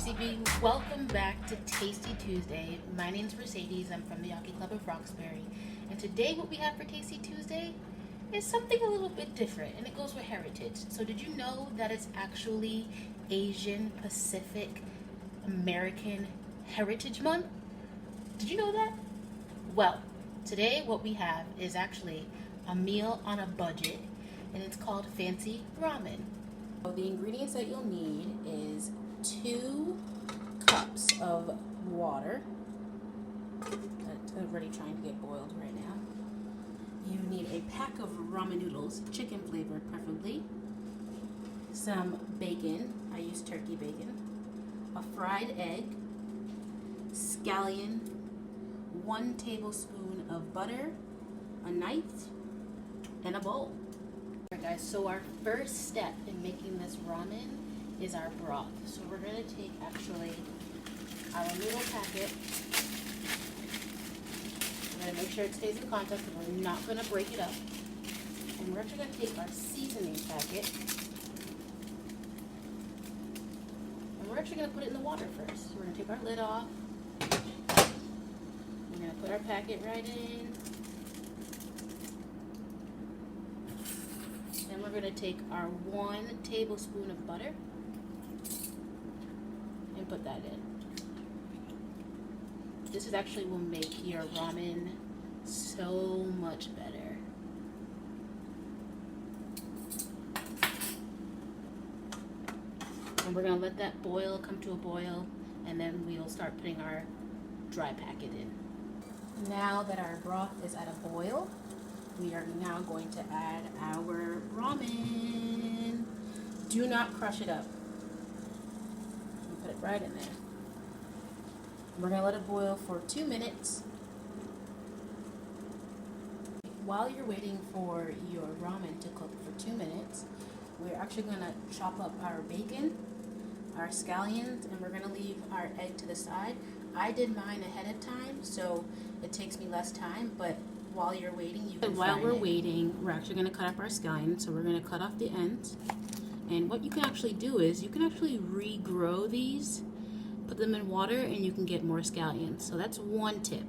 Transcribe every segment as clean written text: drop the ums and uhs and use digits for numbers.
CB, welcome back to Tasty Tuesday. My name's Mercedes, I'm from the Hockey Club of Roxbury. And today what we have for Tasty Tuesday is something a little bit different, and it goes with heritage. So did you know that it's actually Asian Pacific American Heritage Month? Did you know that? Well, today what we have is actually a meal on a budget, and it's called Fancy Ramen. So the ingredients that you'll need is 2 cups of water. That's already trying to get boiled right now. You need a pack of ramen noodles, chicken flavored preferably. Some bacon, I use turkey bacon. A fried egg. Scallion. 1 tablespoon of butter. A knife. And a bowl. Alright guys, so our first step in making this ramen is our broth. So we're going to take actually our noodle packet. We're going to make sure it stays in contact and we're not going to break it up. And we're actually going to take our seasoning packet. And we're actually going to put it in the water first. So we're going to take our lid off. We're going to put our packet right in. Then we're going to take our 1 tablespoon of butter and put that in. This is actually will make your ramen so much better. And we're going to let that boil, come to a boil, and then we'll start putting our dry packet in. Now that our broth is at a boil, we are now going to add our ramen. Do not crush it up. Put it right in there. We're going to let it boil for 2 minutes. While you're waiting for your ramen to cook for 2 minutes, we're actually going to chop up our bacon, our scallions, and we're going to leave our egg to the side. I did mine ahead of time, so it takes me less time, but while you're waiting, you can While we're waiting, we're actually going to cut up our scallions, so we're going to cut off the ends. And what you can actually do is you can actually regrow these, put them in water, and you can get more scallions. So that's one tip.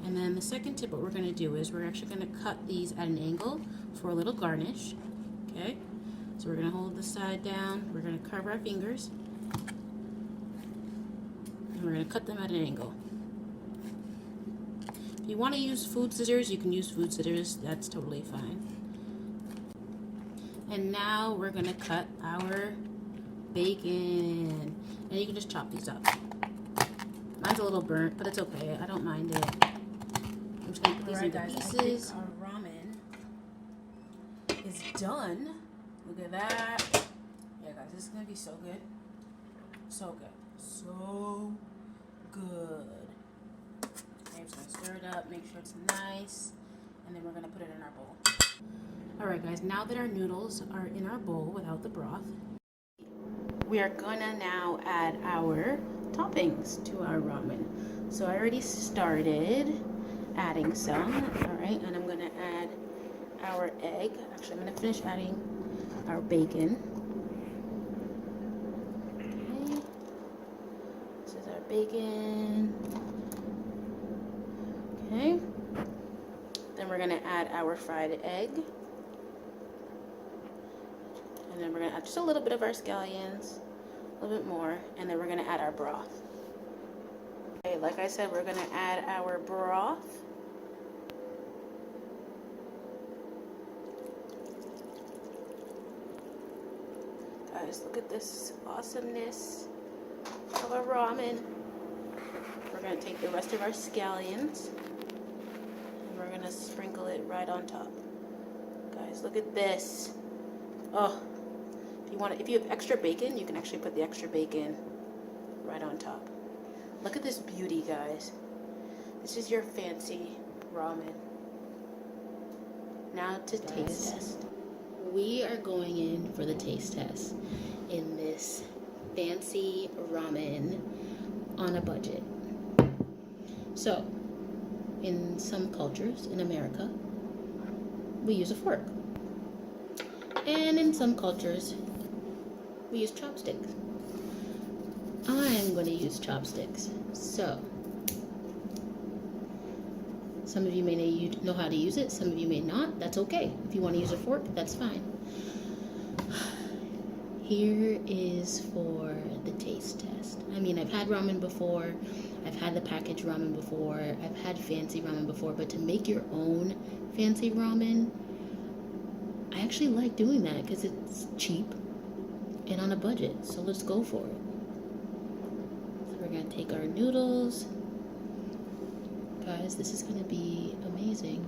And then the second tip, what we're going to do is we're actually going to cut these at an angle for a little garnish. Okay? So we're going to hold the side down, we're going to carve our fingers, and we're going to cut them at an angle. If you want to use food scissors, you can use food scissors. That's totally fine. And now we're going to cut our bacon. And you can just chop these up. Mine's a little burnt, but it's okay. I don't mind it. I'm just going to put these into pieces. Our ramen is done. Look at that. Yeah, guys, this is going to be so good. So good. So good. I'm just going to stir it up, make sure it's nice, and then we're going to put it in our bowl. Alright guys, now that our noodles are in our bowl without the broth, we are going to now add our toppings to our ramen. So I already started adding some, alright, and I'm going to add our egg. Actually, I'm going to finish adding our bacon. Okay, this is our bacon. Okay, then we're going to add our fried egg, and then we're going to add just a little bit of our scallions, a little bit more, and then we're going to add our broth. Okay, like I said, we're going to add our broth. Guys, look at this awesomeness of our ramen. We're going to take the rest of our scallions. We're going to sprinkle it right on top. Guys, look at this. Oh, if you have extra bacon, you can actually put the extra bacon right on top. Look at this beauty, guys. This is your fancy ramen. Now to taste test. We are going in for the taste test in this fancy ramen on a budget. So, in some cultures in America, we use a fork. And in some cultures, we use chopsticks. I'm going to use chopsticks. So, some of you may know how to use it, some of you may not. That's okay. If you want to use a fork, that's fine. Here is for the taste test. I mean, I've had ramen before. I've had the packaged ramen before. I've had fancy ramen before. But to make your own fancy ramen, I actually like doing that because it's cheap and on a budget. So let's go for it. So we're going to take our noodles. Guys, this is going to be amazing.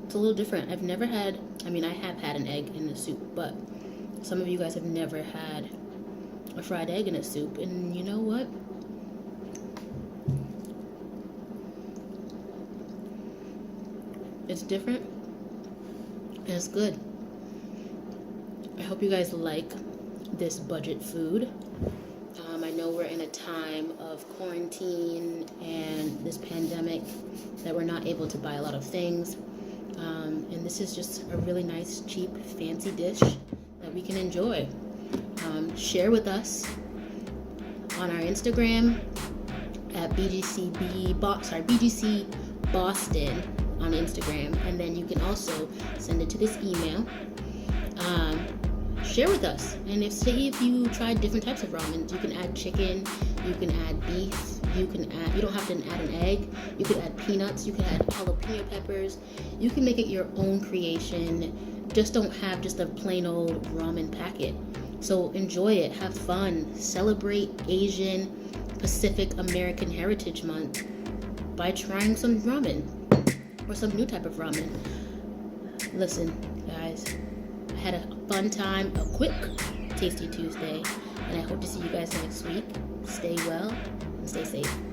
It's a little different. I've never had, I mean, I have had an egg in the soup, but some of you guys have never had a fried egg in a soup, and you know what? It's different, and it's good. I hope you guys like this budget food. I know we're in a time of quarantine and this pandemic that we're not able to buy a lot of things. And this is just a really nice, cheap, fancy dish that we can enjoy. Share with us on our Instagram at BGC Boston on Instagram, and then you can also send it to this email. Share with us, and if you tried different types of ramen, you can add chicken, you can add beef, you don't have to add an egg, you could add peanuts, you could add jalapeno peppers, you can make it your own creation. Just don't have just a plain old ramen packet. So enjoy it, have fun, celebrate Asian Pacific American Heritage Month by trying some ramen or some new type of ramen. Listen, guys, I had a fun time, a quick Tasty Tuesday, and I hope to see you guys next week. Stay well and stay safe.